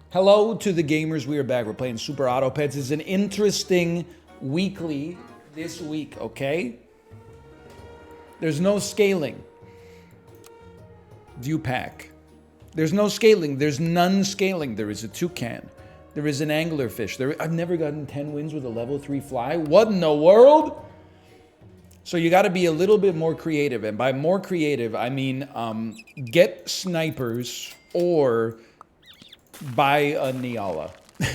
Hello to the gamers. We are back. We're playing Super Auto Pets. It's an interesting weekly this week, okay? There's no scaling. View pack. There's no scaling. There's none scaling. There is a toucan. There is an anglerfish. I've never gotten 10 wins with a level 3 fly. What in the world? So you got to be a little bit more creative. And by more creative, I mean get snipers or buy a Niala.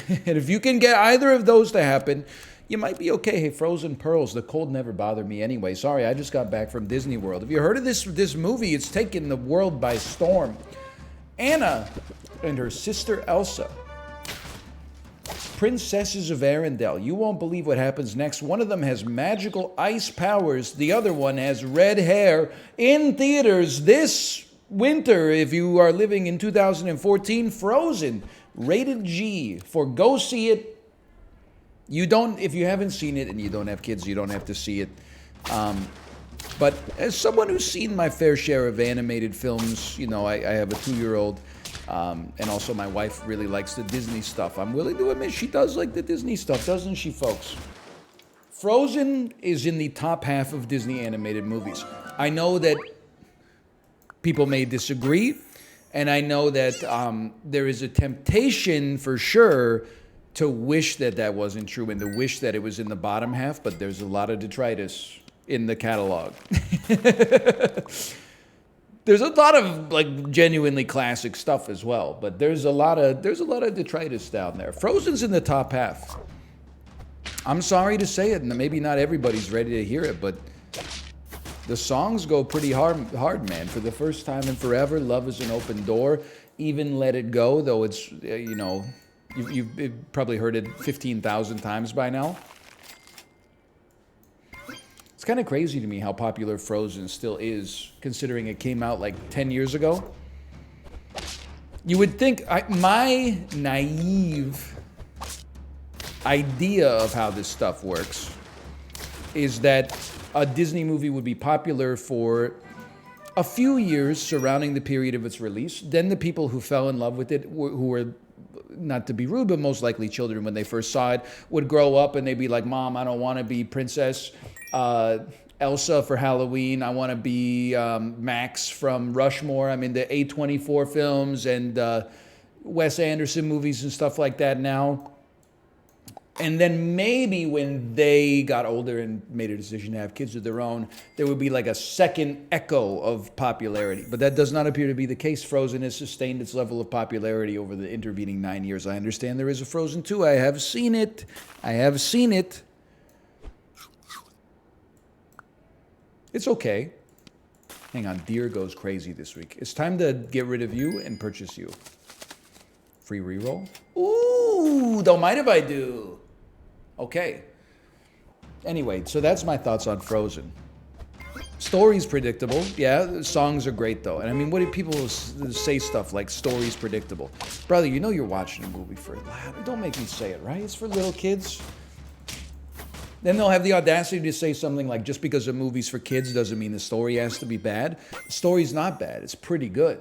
And if you can get either of those to happen, you might be okay. Hey, Frozen Pearls, the cold never bothered me anyway. Sorry, I just got back from Disney World. Have you heard of this movie? It's taken the world by storm. Anna and her sister Elsa, Princesses of Arendelle. You won't believe what happens next. One of them has magical ice powers. The other one has red hair. In theaters this winter, if you are living in 2014, Frozen, rated G for go see it. If you haven't seen it and you don't have kids, you don't have to see it. But as someone who's seen my fair share of animated films, you know, I have a 2-year-old, and also my wife really likes the Disney stuff. I'm willing to admit she does like the Disney stuff, doesn't she, folks? Frozen is in the top half of Disney animated movies. I know that people may disagree, and I know that there is a temptation for sure to wish that that wasn't true and to wish that it was in the bottom half, but there's a lot of detritus in the catalog. There's a lot of like genuinely classic stuff as well, but there's a lot of detritus down there. Frozen's in the top half. I'm sorry to say it, and maybe not everybody's ready to hear it, but the songs go pretty hard, man. For the first time in forever, Love is an Open Door. Even Let It Go, though it's, you know, you've probably heard it 15,000 times by now. It's kind of crazy to me how popular Frozen still is, considering it came out like 10 years ago. You would think, my naive idea of how this stuff works is that a Disney movie would be popular for a few years surrounding the period of its release. Then the people who fell in love with it, who were, not to be rude, but most likely children when they first saw it, would grow up and they'd be like, Mom, I don't want to be Princess Elsa for Halloween. I want to be Max from Rushmore. I'm in the A24 films and Wes Anderson movies and stuff like that now. And then maybe when they got older and made a decision to have kids of their own, there would be like a second echo of popularity. But that does not appear to be the case. Frozen has sustained its level of popularity over the intervening 9 years. I understand there is a Frozen 2. I have seen it. It's okay. Hang on, Deer goes crazy this week. It's time to get rid of you and purchase you. Free reroll? Ooh, don't mind if I do. Okay. Anyway, so that's my thoughts on Frozen. Story's predictable. Yeah, songs are great though. And I mean, what do people say stuff like story's predictable? Brother, you know you're watching a movie for don't make me say it, right? It's for little kids. Then they'll have the audacity to say something like, just because a movie's for kids doesn't mean the story has to be bad. The story's not bad. It's pretty good.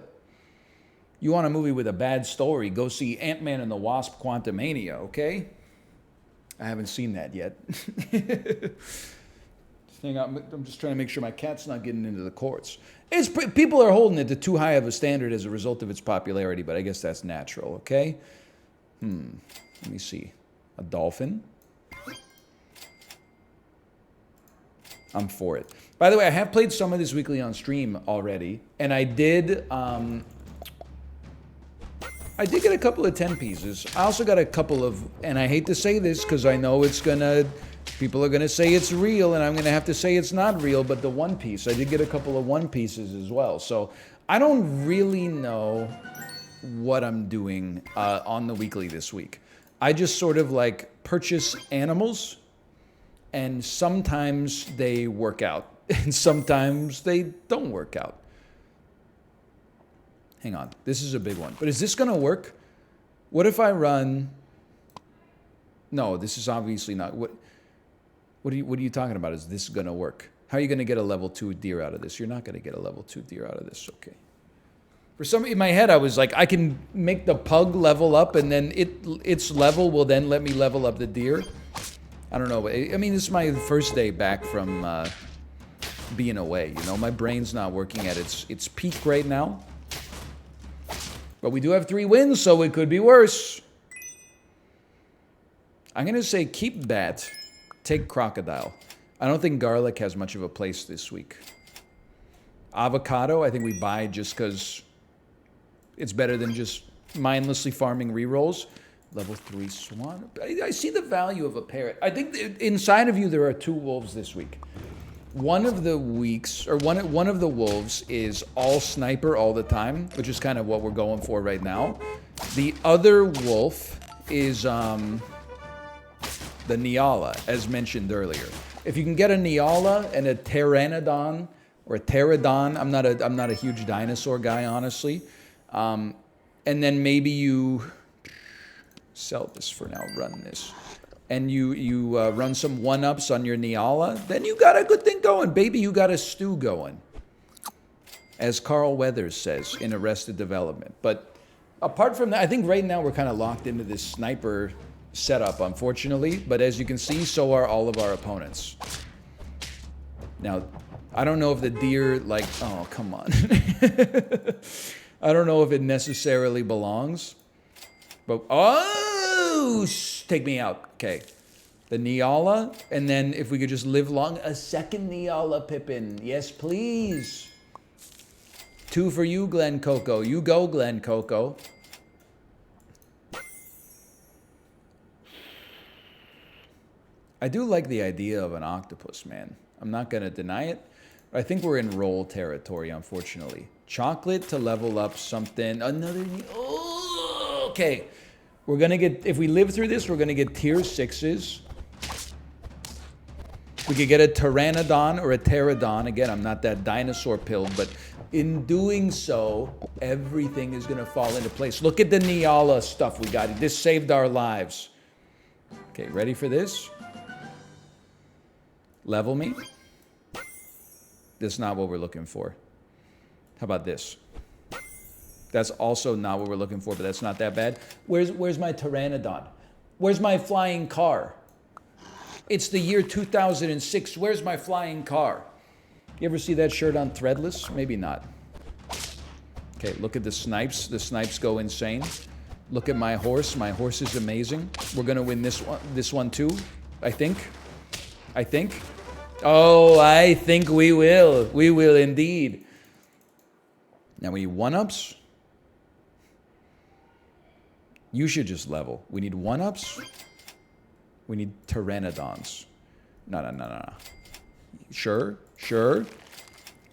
You want a movie with a bad story, go see Ant-Man and the Wasp: Quantumania, okay? I haven't seen that yet. I'm just trying to make sure my cat's not getting into the courts. People are holding it to too high of a standard as a result of its popularity, but I guess that's natural, okay? Let me see. A dolphin? I'm for it. By the way, I have played some of this weekly on stream already, and I did get a couple of 10 pieces. I also got a couple of, and I hate to say this because I know people are gonna say it's real, and I'm gonna have to say it's not real, but the One Piece, I did get a couple of One Pieces as well. So I don't really know what I'm doing on the weekly this week. I just sort of like purchase animals, and sometimes they work out, and sometimes they don't work out. Hang on, this is a big one. But is this gonna work? What if I run? No, this is obviously not. What are you talking about? Is this gonna work? How are you gonna get a level 2 deer out of this? You're not gonna get a level 2 deer out of this, okay. For some, in my head, I was like, I can make the pug level up, and then its level will then let me level up the deer. I don't know. I mean, this is my first day back from being away. You know, my brain's not working at its peak right now. But we do have 3 wins, so it could be worse. I'm going to say keep that. Take crocodile. I don't think garlic has much of a place this week. Avocado, I think we buy just because it's better than just mindlessly farming rerolls. Level 3 swan. I see the value of a parrot. I think inside of you there are 2 wolves this week. One of the weeks, or one of the wolves is all sniper all the time, which is kind of what we're going for right now. The other wolf is the Nyala, as mentioned earlier. If you can get a Nyala and a Pteranodon or a Pterodon, I'm not a huge dinosaur guy, honestly. And then maybe you sell this for now, run this. And you run some 1-ups on your Nyala, then you got a good thing going. Baby, you got a stew going. As Carl Weathers says in Arrested Development. But apart from that, I think right now we're kind of locked into this sniper setup, unfortunately. But as you can see, so are all of our opponents. Now, I don't know if the deer, like, oh, come on. I don't know if it necessarily belongs. But, oh, take me out. Okay. The Nyala, and then if we could just live long, a second Nyala Pippin. Yes, please. 2 for you, Glen Coco. You go, Glen Coco. I do like the idea of an octopus, man. I'm not going to deny it. I think we're in roll territory, unfortunately. Chocolate to level up something. Another... Oh, okay. We're going to get... If we live through this, we're going to get tier 6s. We could get a Pteranodon or a Pterodon. Again, I'm not that dinosaur pilled, but in doing so, everything is going to fall into place. Look at the Nyala stuff we got. This saved our lives. Okay, ready for this? Level me. That's not what we're looking for. How about this? That's also not what we're looking for, but that's not that bad. Where's my Pteranodon? Where's my flying car? It's the year 2006. Where's my flying car? You ever see that shirt on Threadless? Maybe not. Okay, look at the snipes. The snipes go insane. Look at my horse. My horse is amazing. We're going to win this one too, I think. Oh, I think we will. We will indeed. Now we need 1-ups. You should just level. We need 1-ups. We need Pteranodons. No. Sure.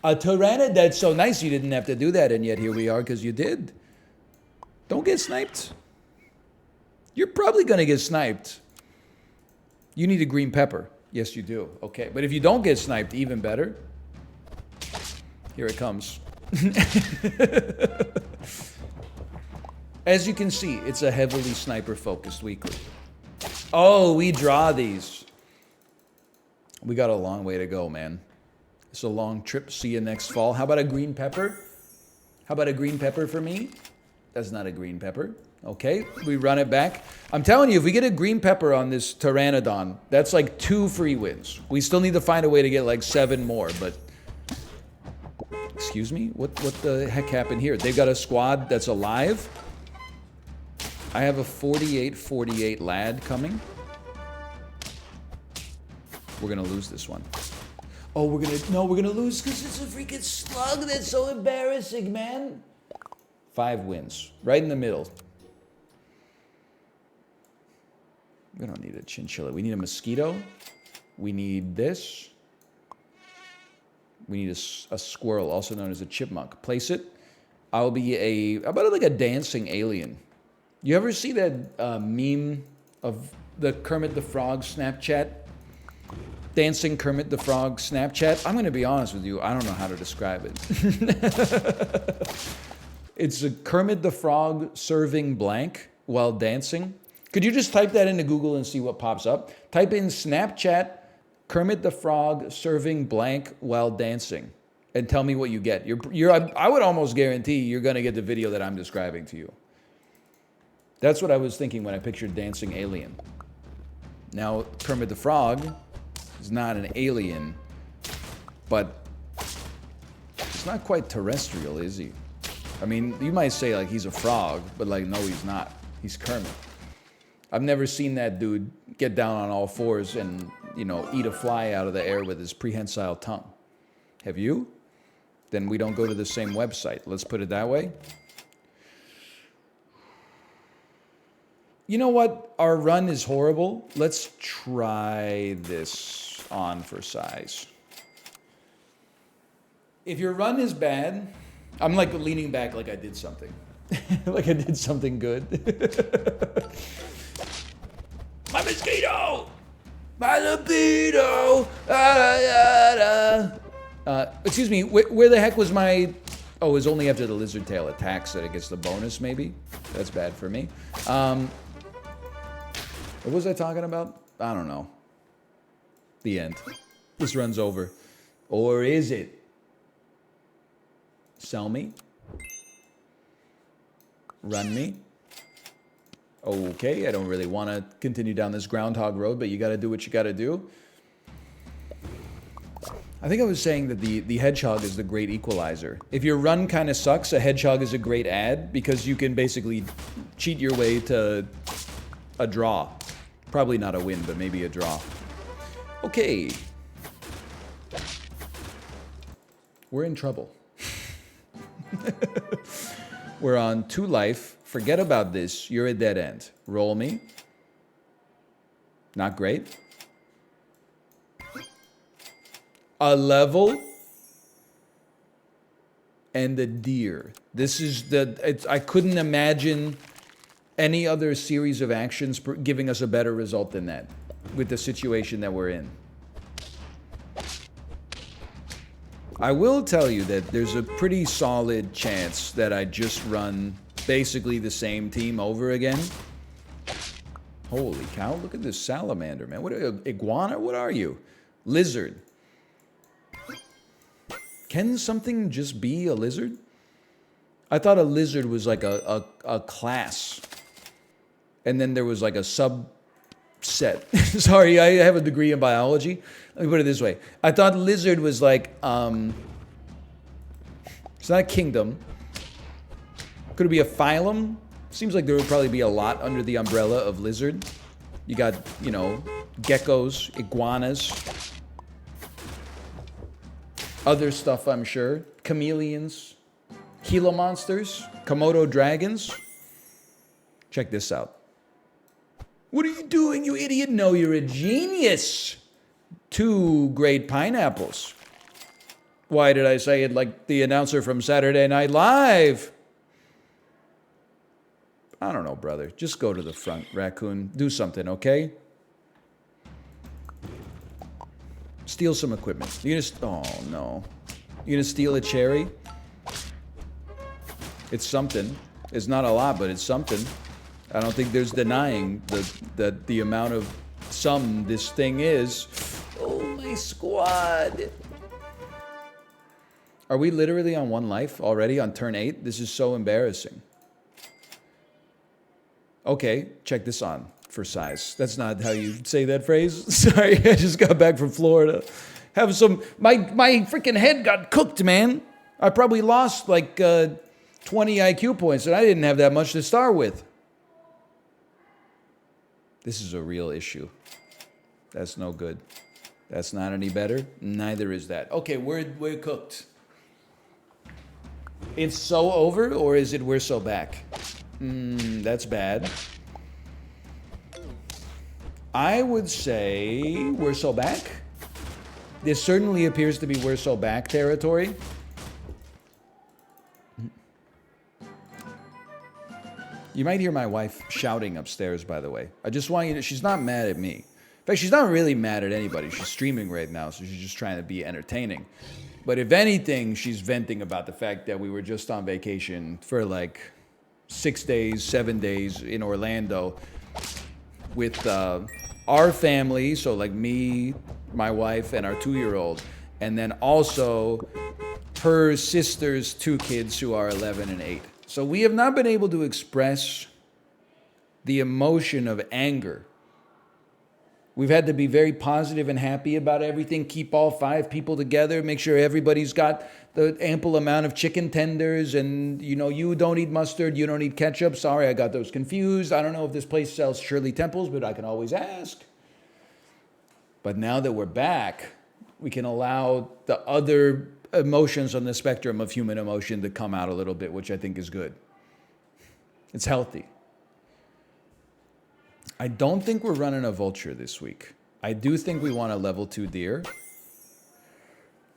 A Pteranodon, that's so nice you didn't have to do that, and yet here we are because you did. Don't get sniped. You're probably going to get sniped. You need a green pepper. Yes, you do. Okay, but if you don't get sniped, even better. Here it comes. As you can see, it's a heavily sniper-focused weekly. Oh, we draw these. We got a long way to go, man. It's a long trip. See you next fall. How about a green pepper? How about a green pepper for me? That's not a green pepper. Okay, we run it back. I'm telling you, if we get a green pepper on this Pteranodon, that's like 2 free wins. We still need to find a way to get like 7 more, but... Excuse me? What the heck happened here? They've got a squad that's alive? I have a 48-48 lad coming. We're gonna lose this one. Oh, we're gonna lose because it's a freaking slug. That's so embarrassing, man. 5 wins. Right in the middle. We don't need a chinchilla. We need a mosquito. We need this. We need a squirrel, also known as a chipmunk. Place it. I'll be about like a dancing alien. You ever see that meme of the Kermit the Frog Snapchat? Dancing Kermit the Frog Snapchat? I'm going to be honest with you. I don't know how to describe it. It's a Kermit the Frog serving blank while dancing. Could you just type that into Google and see what pops up? Type in Snapchat Kermit the Frog serving blank while dancing. and tell me what you get. I would almost guarantee you're going to get the video that I'm describing to you. That's what I was thinking when I pictured dancing alien. Now, Kermit the Frog is not an alien, but it's not quite terrestrial, is he? I mean, you might say, like, he's a frog, but, like, no, he's not. He's Kermit. I've never seen that dude get down on all fours and, you know, eat a fly out of the air with his prehensile tongue. Have you? Then we don't go to the same website. Let's put it that way. You know what? Our run is horrible. Let's try this on for size. If your run is bad, I'm like leaning back like I did something. Like I did something good. My mosquito! My libido! Excuse me, where the heck was my... Oh, it was only after the lizard tail attacks that it gets the bonus, maybe? That's bad for me. What was I talking about? I don't know. The end. This run's over. Or is it? Sell me? Run me? Okay, I don't really want to continue down this groundhog road, but you got to do what you got to do. I think I was saying that the hedgehog is the great equalizer. If your run kind of sucks, a hedgehog is a great ad because you can basically cheat your way to a draw. Probably not a win, but maybe a draw. Okay. We're in trouble. We're on 2 life. Forget about this. You're a dead end. Roll me. Not great. A level. And a deer. This is I couldn't imagine any other series of actions giving us a better result than that with the situation that we're in. I will tell you that there's a pretty solid chance that I just run basically the same team over again. Holy cow, look at this salamander, man. What are you, iguana? What are you? Lizard. Can something just be a lizard? I thought a lizard was like a class. And then there was like a subset. Sorry, I have a degree in biology. Let me put it this way. I thought lizard was like, it's not a kingdom. Could it be a phylum? Seems like there would probably be a lot under the umbrella of lizard. You got, you know, geckos, iguanas, other stuff, I'm sure. Chameleons, Gila monsters, Komodo dragons. Check this out. What are you doing, you idiot? No, you're a genius. 2 great pineapples. Why did I say it like the announcer from Saturday Night Live? I don't know, brother. Just go to the front, raccoon. Do something, okay? Steal some equipment. You gonna... Oh, no. You gonna steal a cherry? It's something. It's not a lot, but it's something. I don't think there's denying the amount of sum this thing is. Oh, my squad. Are we literally on 1 life already on turn 8? This is so embarrassing. Okay, check this on for size. That's not how you say that phrase. Sorry, I just got back from Florida. Have some... My freaking head got cooked, man. I probably lost like 20 IQ points, and I didn't have that much to start with. This is a real issue. That's no good. That's not any better. Neither is that. Okay, we're cooked. It's so over, or is it we're so back? That's bad. I would say we're so back. This certainly appears to be we're so back territory. You might hear my wife shouting upstairs, by the way. I just want you to... She's not mad at me. In fact, she's not really mad at anybody. She's streaming right now, so she's just trying to be entertaining. But if anything, she's venting about the fact that we were just on vacation for like 6 days, 7 days in Orlando with our family, so like me, my wife, and our 2-year-old. And then also her sister's 2 kids who are 11 and 8. So we have not been able to express the emotion of anger. We've had to be very positive and happy about everything, keep all 5 people together, make sure everybody's got the ample amount of chicken tenders, and you don't eat mustard, you don't eat ketchup. Sorry, I got those confused. I don't know if this place sells Shirley Temples, but I can always ask. But now that we're back, we can allow the other emotions on the spectrum of human emotion to come out a little bit, which I think is good. It's healthy. I don't think we're running a vulture this week. I do think we want a level 2 deer.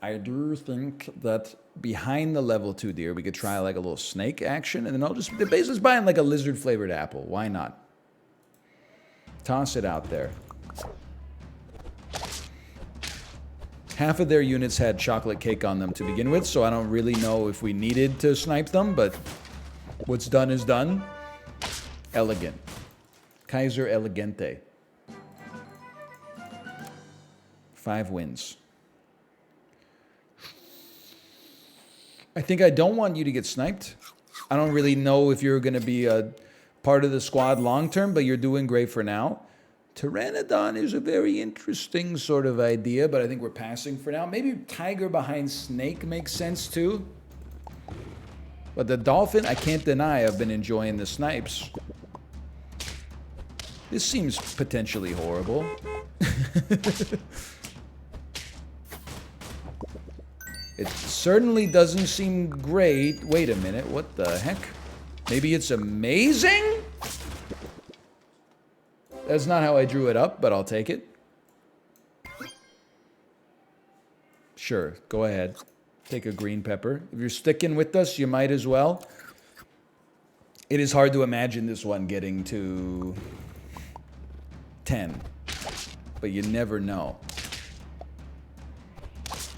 I do think that behind the level 2 deer, we could try like a little snake action, and then the base is buying like a lizard flavored apple. Why not? Toss it out there. Half of their units had chocolate cake on them to begin with, so I don't really know if we needed to snipe them, but what's done is done. Elegant. Kaiser Elegante. 5 wins. I think I don't want you to get sniped. I don't really know if you're going to be a part of the squad long term, but you're doing great for now. Pteranodon is a very interesting sort of idea, but I think we're passing for now. Maybe tiger behind snake makes sense too. But the dolphin, I can't deny I've been enjoying the snipes. This seems potentially horrible. It certainly doesn't seem great. Wait a minute, what the heck? Maybe it's amazing? That's not how I drew it up, but I'll take it. Sure, go ahead. Take a green pepper. If you're sticking with us, you might as well. It is hard to imagine this one getting to 10, but you never know.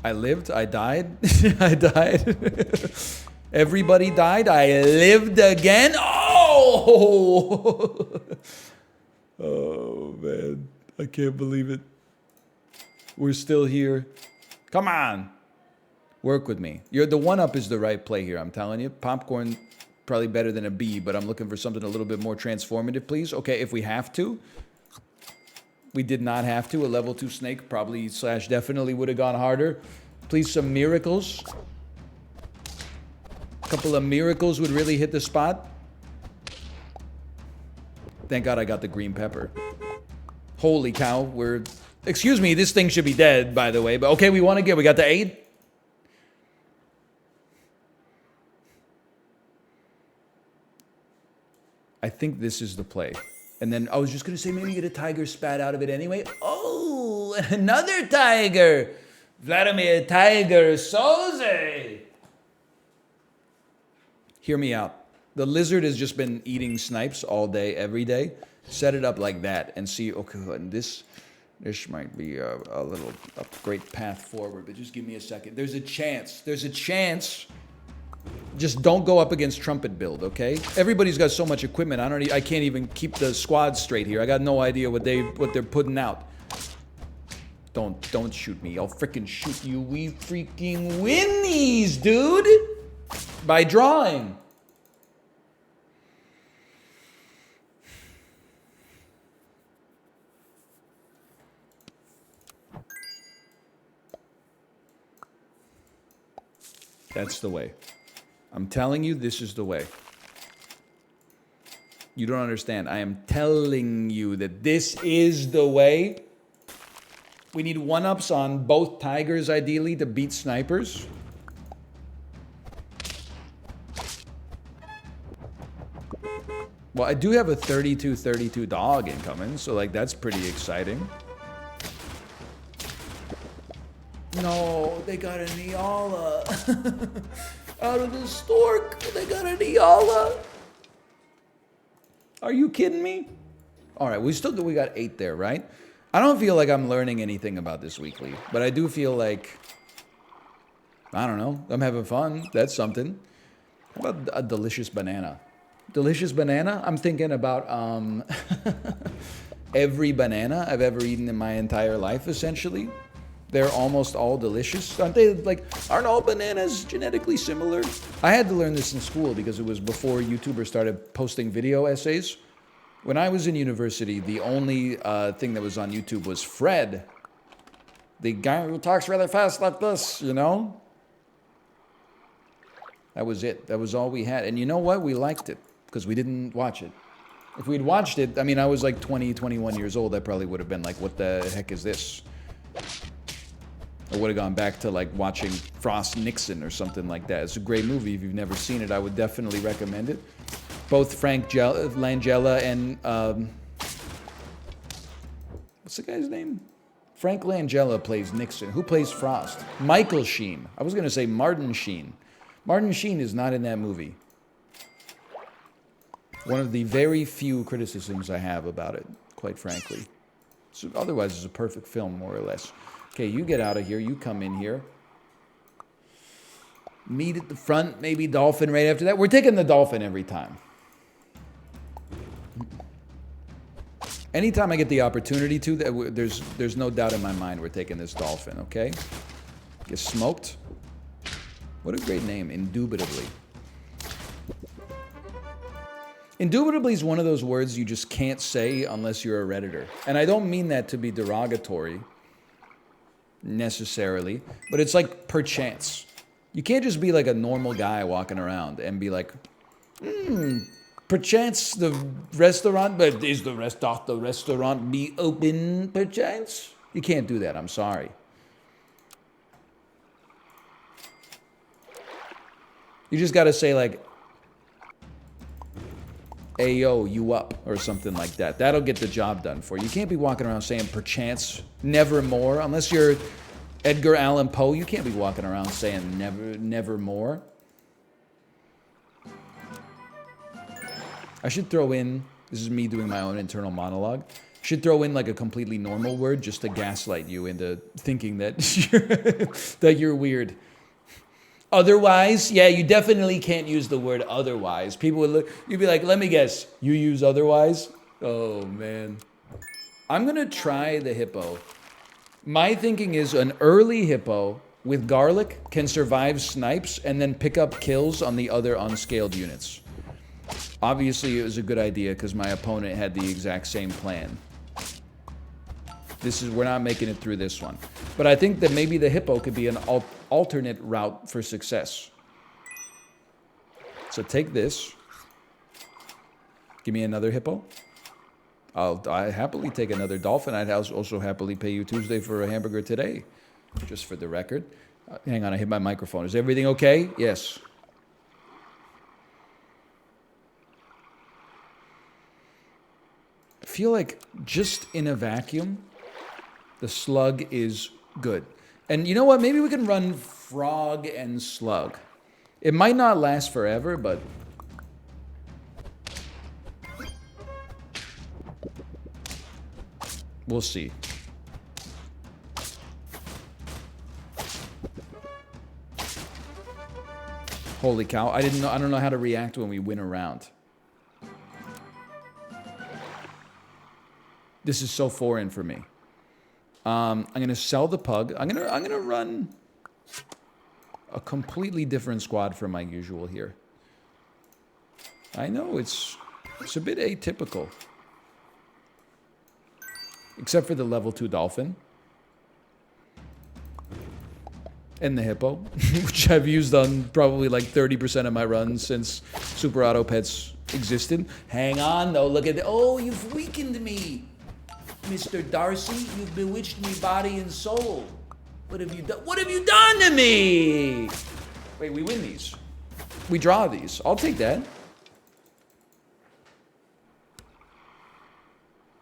I lived, I died, I died. Everybody died, I lived again. Oh! Oh, man. I can't believe it. We're still here. Come on. Work with me. The 1-up is the right play here, I'm telling you. Popcorn, probably better than a B, but I'm looking for something a little bit more transformative, please. Okay, if we have to. We did not have to. A level 2 snake probably / definitely would have gone harder. Please, some miracles. A couple of miracles would really hit the spot. Thank God I got the green pepper. Holy cow, excuse me, this thing should be dead, by the way. But okay, we got the 8. I think this is the play. And then I was just going to say maybe get a tiger spat out of it anyway. Oh, another tiger. Vladimir Tiger Soze. Hear me out. The lizard has just been eating snipes all day, every day. Set it up like that and see, okay, and this might be a great path forward, but just give me a second. There's a chance. Just don't go up against trumpet build, okay? Everybody's got so much equipment. I can't even keep the squad straight here. I got no idea what they're putting out. Don't shoot me. I'll freaking shoot you. We freaking win these, dude. By drawing. That's the way. I'm telling you, this is the way. You don't understand. I am telling you that this is the way. We need 1-ups on both tigers, ideally, to beat snipers. Well, I do have a 32-32 dog incoming, so, like, that's pretty exciting. No, they got a Neala. Out of the stork, they got a Neala. Are you kidding me? All right, we got 8 there, right? I don't feel like I'm learning anything about this weekly, but I do feel like, I don't know, I'm having fun. That's something. How about a delicious banana? Delicious banana? I'm thinking about every banana I've ever eaten in my entire life, essentially. They're almost all delicious. Aren't they, like, aren't all bananas genetically similar? I had to learn this in school because it was before YouTubers started posting video essays. When I was in university, the only thing that was on YouTube was Fred. The guy who talks really fast like this, you know? That was it. That was all we had. And you know what? We liked it because we didn't watch it. If we'd watched it, I mean, I was like 20, 21 years old. I probably would have been like, what the heck is this? I would have gone back to like watching Frost Nixon or something like that. It's a great movie. If you've never seen it, I would definitely recommend it. Both Frank Langella and what's the guy's name? Frank Langella plays Nixon. Who plays Frost? Michael Sheen. I was going to say Martin Sheen. Martin Sheen is not in that movie. One of the very few criticisms I have about it, quite frankly. So otherwise, it's a perfect film, more or less. Okay, you get out of here. You come in here. Meat at the front, maybe dolphin right after that. We're taking the dolphin every time. Anytime I get the opportunity to, there's no doubt in my mind we're taking this dolphin, okay? Get smoked. What a great name, Indubitably. Indubitably is one of those words you just can't say unless you're a Redditor. And I don't mean that to be derogatory, necessarily, but it's like perchance. You can't just be like a normal guy walking around and be like, perchance the restaurant, but is the restaurant be open perchance? You can't do that, I'm sorry. You just gotta say like, Ayo, you up, or something like that. That'll get the job done for you. You can't be walking around saying perchance, nevermore, unless you're Edgar Allan Poe. You can't be walking around saying nevermore. I should throw in, this is me doing my own internal monologue, should throw in like a completely normal word just to gaslight you into thinking that that you're weird. Otherwise, yeah, you definitely can't use the word otherwise. People would look, you'd be like, let me guess, you use otherwise? Oh, man. I'm going to try the hippo. My thinking is an early hippo with garlic can survive snipes and then pick up kills on the other unscaled units. Obviously, it was a good idea because my opponent had the exact same plan. We're not making it through this one. But I think that maybe the hippo could be an alternate route for success. So take this. Give me another hippo. I happily take another dolphin. I'd also happily pay you Tuesday for a hamburger today. Just for the record. Hang on, I hit my microphone. Is everything okay? Yes. I feel like just in a vacuum, the slug is good. And you know what? Maybe we can run frog and slug. It might not last forever, but... we'll see. Holy cow. I don't know how to react when we win a round. This is so foreign for me. I'm gonna sell the pug. I'm gonna run a completely different squad from my usual here. I know it's a bit atypical. Except for the level 2 dolphin. And the hippo, which I've used on probably like 30% of my runs since Super Auto Pets existed. Hang on though, look at oh, you've weakened me. Mr. Darcy, you've bewitched me body and soul. What have you done? What have you done to me? Wait, we win these. We draw these. I'll take that.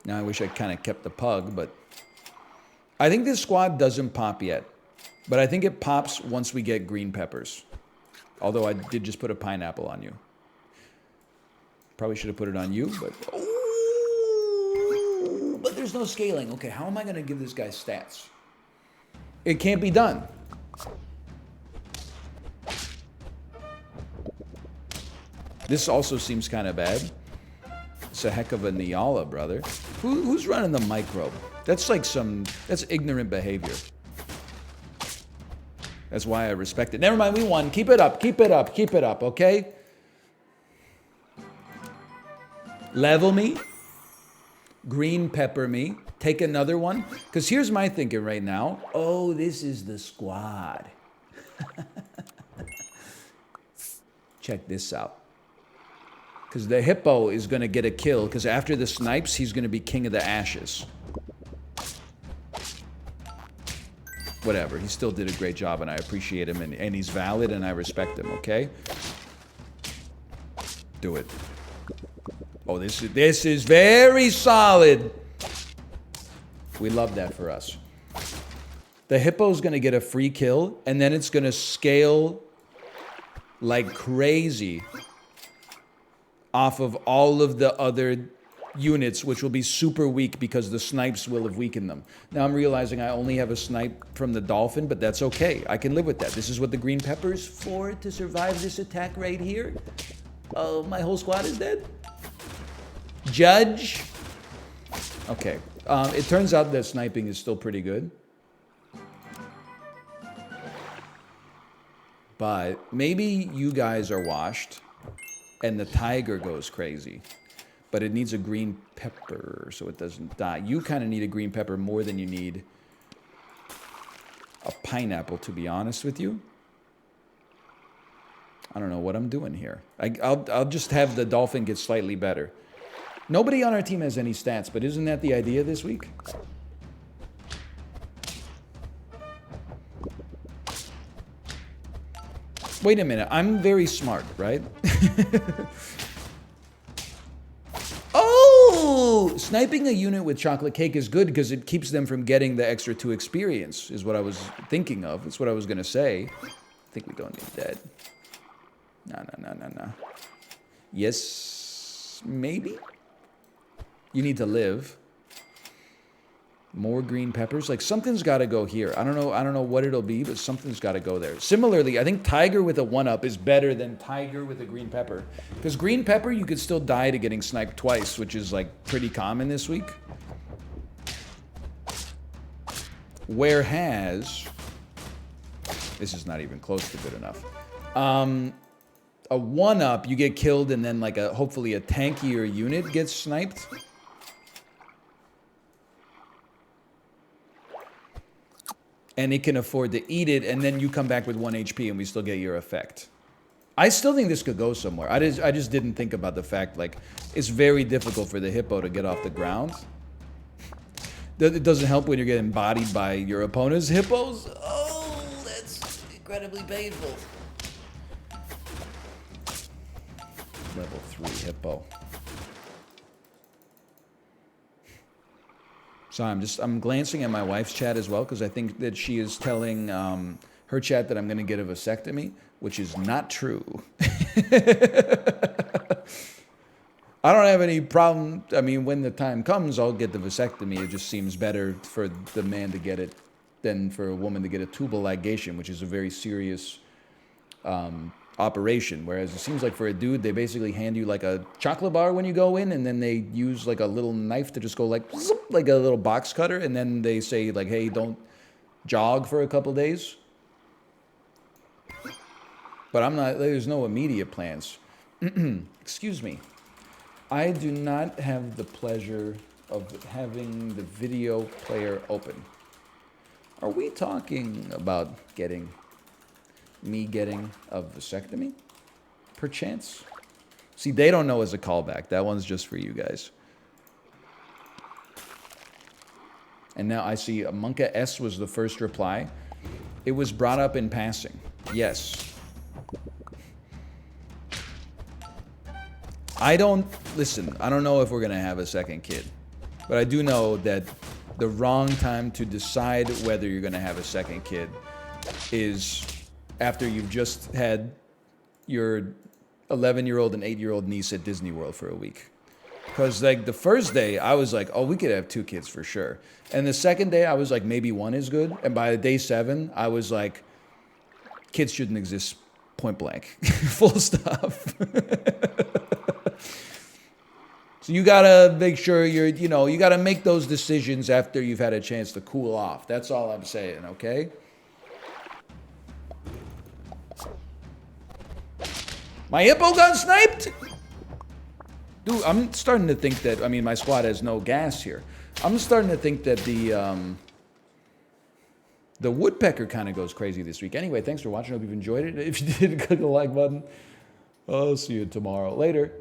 Now I wish I kind of kept the pug, but I think this squad doesn't pop yet. But I think it pops once we get green peppers. Although I did just put a pineapple on you. Probably should have put it on you, but... oh, but there's no scaling. Okay, how am I going to give this guy stats? It can't be done. This also seems kind of bad. It's a heck of a Niala, brother. Who's running the microbe? That's like that's ignorant behavior. That's why I respect it. Never mind, we won. Keep it up, keep it up, keep it up, okay? Level me. Green pepper me. Take another one. Because here's my thinking right now. Oh, this is the squad. Check this out. Because the hippo is going to get a kill. Because after the snipes, he's going to be king of the ashes. Whatever. He still did a great job, and I appreciate him. And he's valid, and I respect him, okay? Do it. Oh, this is very solid. We love that for us. The hippo's going to get a free kill, and then it's going to scale like crazy off of all of the other units, which will be super weak because the snipes will have weakened them. Now I'm realizing I only have a snipe from the dolphin, but that's okay. I can live with that. This is what the green pepper's for, to survive this attack right here. Oh, my whole squad is dead? Judge? Okay. It turns out that sniping is still pretty good. But maybe you guys are washed and the tiger goes crazy. But it needs a green pepper so it doesn't die. You kind of need a green pepper more than you need a pineapple, to be honest with you. I don't know what I'm doing here. I'll just have the dolphin get slightly better. Nobody on our team has any stats, but isn't that the idea this week? Wait a minute, I'm very smart, right? Oh! Sniping a unit with chocolate cake is good because it keeps them from getting the extra 2 experience, is what I was thinking of. It's what I was going to say. I think we don't need that. No. Yes, maybe? You need to live. More green peppers. Like, something's got to go here. I don't know what it'll be, but something's got to go there. Similarly, I think tiger with a 1-up is better than tiger with a green pepper. Because green pepper, you could still die to getting sniped twice, which is, like, pretty common this week. Whereas, this is not even close to good enough. A 1-up, you get killed, and then, like, hopefully a tankier unit gets sniped. And it can afford to eat it, and then you come back with 1 HP and we still get your effect. I still think this could go somewhere. I just didn't think about the fact, like, it's very difficult for the hippo to get off the ground. It doesn't help when you're getting bodied by your opponent's hippos. Oh, that's incredibly painful. Level 3 hippo. So I'm glancing at my wife's chat as well because I think that she is telling her chat that I'm going to get a vasectomy, which is not true. I don't have any problem. I mean, when the time comes, I'll get the vasectomy. It just seems better for the man to get it than for a woman to get a tubal ligation, which is a very serious operation. Whereas it seems like for a dude, they basically hand you like a chocolate bar when you go in, and then they use like a little knife to just go like, zoop, like a little box cutter, and then they say like, hey, don't jog for a couple days. But I'm not, there's no immediate plans. Excuse me. I do not have the pleasure of having the video player open. Are we talking about me getting a vasectomy? Perchance? See, they don't know as a callback. That one's just for you guys. And now I see Monka S was the first reply. It was brought up in passing. Yes. I don't know if we're going to have a second kid. But I do know that the wrong time to decide whether you're going to have a second kid is after you've just had your 11-year-old and 8-year-old niece at Disney World for a week. Because like the first day, I was like, oh, we could have 2 kids for sure. And the second day, I was like, maybe 1 is good. And by day 7, I was like, kids shouldn't exist, point blank. Full stop. So you gotta make sure you gotta make those decisions after you've had a chance to cool off. That's all I'm saying, okay? My hippo got sniped? Dude, I'm starting to think that, I mean, my squad has no gas here. I'm starting to think that the woodpecker kind of goes crazy this week. Anyway, thanks for watching. I hope you've enjoyed it. If you did, click the like button. I'll see you tomorrow. Later.